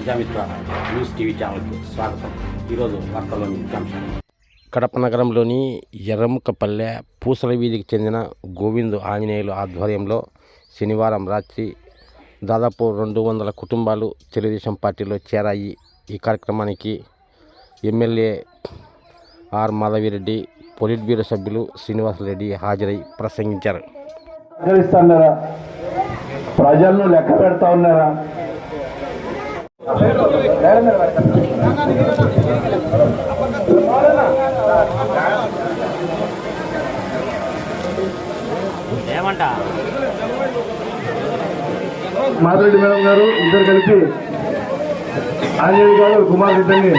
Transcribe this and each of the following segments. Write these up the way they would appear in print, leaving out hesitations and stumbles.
Prajamitra news TV ఛానల్కి స్వాగతం. ఈరోజు వార్తల్లోని ముఖ్యాంశాలు. కడప నగరంలోని ఎర్రముక్కపల్లె పూసల వీధికి చెందిన గోవింద్ ఆంజనేయులు ఆధ్వర్యంలో శనివారం రాత్రి దాదాపు 200 కుటుంబాలు తెలుగుదేశం పార్టీలో చేరాయి. ఈ కార్యక్రమానికి MLA R Madhavireddy, polit bureau సభ్యులు శ్రీనివాసరెడ్డి హాజరై ప్రసంగించారు. ప్రజలను లెక్క పెడతా ఉన్నారా? మాధురెడ్డి మేడం గారు ఇద్దరు కలిపి ఆంజనేయులు గారు కుమార్ రెడ్డిని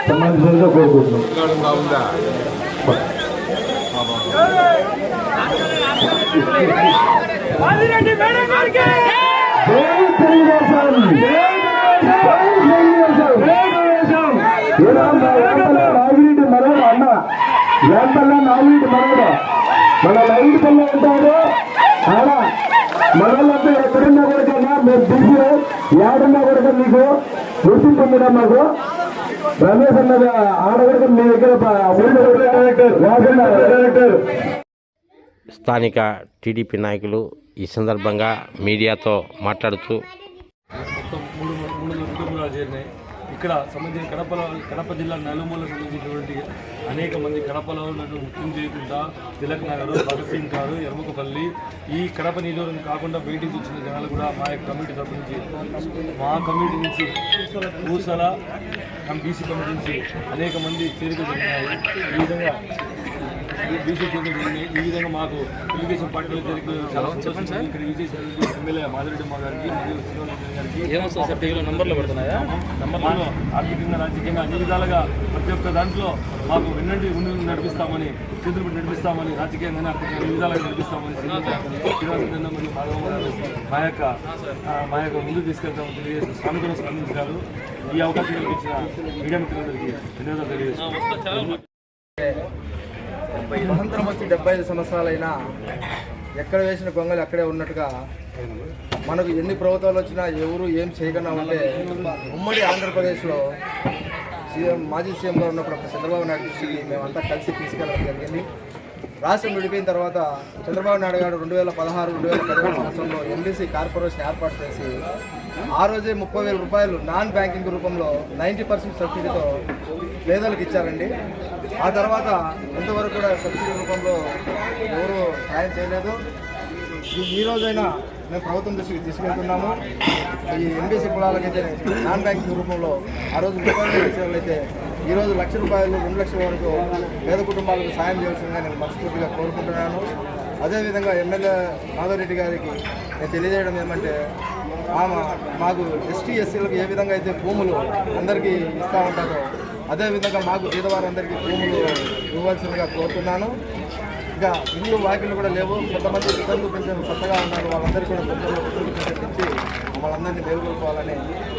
సంబంధించినదిగా కోరుకుంటున్నాం. నాగిరెడ్డి మనోడు అన్న వేంపల్లి నాగిరెడ్డి మనోడు మన లైట్ పల్లె ఉంటాడు. ఆడ మనోళ్ళంతా ఎక్కడున్నా కూడా మేము తీసి ఏడున్నా కూడా మీకు గుర్తింపు ఉందా? మాకు రమేష్ అన్నది ఆడగడక మీ దగ్గర స్థానిక టీడీపీ నాయకులు ఈ సందర్భంగా మీడియాతో మాట్లాడుతూ ఇక్కడ సంబంధించిన కడప జిల్లా నలుమూల సంబంధించినటువంటి అనేక మంది కడపలో ఉన్నటువంటి మృత్యుంజయకుంట, తిలక్ నగర్, భగత్ సింగ్ కారు, ఎర్మకుపల్లి, ఈ కడప నియోజకవర్గం కాకుండా బయటికి వచ్చిన జనాలు కూడా మా యొక్క కమిటీ తరఫు నుంచి, మా కమిటీ నుంచి పూసల బీసీ కమిటీ నుంచి అనేక మంది చేరిక జరిగినాయి. ఈ విధంగా బీసీ చేరిక ఈ విధంగా మాకు తెలుగుదేశం పార్టీలో చేరిక చాలా సంతోషం. ఇక్కడ విజయసాయి ఎమ్మెల్యే మాధురెడ్డి మా గారికి మరియు శ్రీనివాసరెడ్డి గారికి నంబర్లు పడుతున్నాయా? నంబర్లు ఆర్థికంగా, రాజకీయంగా అన్ని విధాలుగా ప్రతి ఒక్క దాంట్లో మాకు వెన్నంటి ముందు నడిపిస్తామని, చేతులు పెట్టి నడిపిస్తామని, రాజకీయంగా ఆర్థికంగా అన్ని విధాలుగా నడిపిస్తామని శ్రీనివాసరెడ్డి మరియు మా యొక్క ముందుకు తీసుకెళ్తామని తెలియజేసి సానుకూలంగా స్పందించారు. ఈ అవకాశం కల్పించిన మీడియా మిత్రులందరికీ ధన్యవాదాలు తెలియజేస్తున్నాను. స్వతంత్రం వచ్చి 75 సంవత్సరాలైనా ఎక్కడ వేసిన గొంగలు అక్కడే ఉన్నట్టుగా మనకు ఎన్ని ప్రభుత్వాలు వచ్చినా ఎవరు ఏం చేయకుండా ఉంటే ఉమ్మడి ఆంధ్రప్రదేశ్లో మాజీ సీఎంగా ఉన్నప్పుడు చంద్రబాబు నాయుడు దృష్టికి మేమంతా కలిసి తీసుకెళ్ళడం జరిగింది. రాష్ట్రం విడిపోయిన తర్వాత చంద్రబాబు నాయుడు గారు 2016-2017 సంవత్సరంలో ఎంబీసీ కార్పొరేషన్ ఏర్పాటు చేసి ఆ రోజే 30,000 రూపాయలు నాన్ బ్యాంకింగ్ రూపంలో 90% సబ్సిడీతో పేదలకు ఇచ్చారండి. ఆ తర్వాత ఇంతవరకు కూడా సబ్సిడీ రూపంలో ఎవరు సాయం చేయలేదు. ఈ రోజైనా మేము ప్రభుత్వం దృష్టికి తీసుకెళ్తున్నాము. ఈ ఎంబీసీ కులాలకైతే నాన్ బ్యాంకింగ్ రూపంలో ఆ రోజు 30,000 ఇచ్చేవాళ్ళైతే ఈరోజు ₹1,00,000, 2 లక్షల వరకు పేద కుటుంబాలకు సాయం చేయాల్సిందిగా నేను మనస్ఫూర్తిగా కోరుకుంటున్నాను. అదేవిధంగా ఎమ్మెల్యే మాధవరెడ్డి గారికి నేను తెలియజేయడం ఏమంటే, మాకు ఎస్టీ ఎస్సీలకు ఏ విధంగా అయితే భూములు అందరికీ ఇస్తూ ఉంటారో అదేవిధంగా మాకు పేదవారందరికీ భూములు ఇవ్వాల్సిందిగా కోరుతున్నాను. ఇంకా ఇల్లు వాకిళ్ళు కూడా లేవు. కొంతమంది ఇబ్బందులు పెంచిన కొత్తగా ఉన్నారు. వాళ్ళందరికీ కూడా కొంచెం పెంచి వాళ్ళందరినీ మేలుకొల్పాలని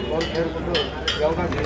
కోరుకుంటూ ఈ అవకాశం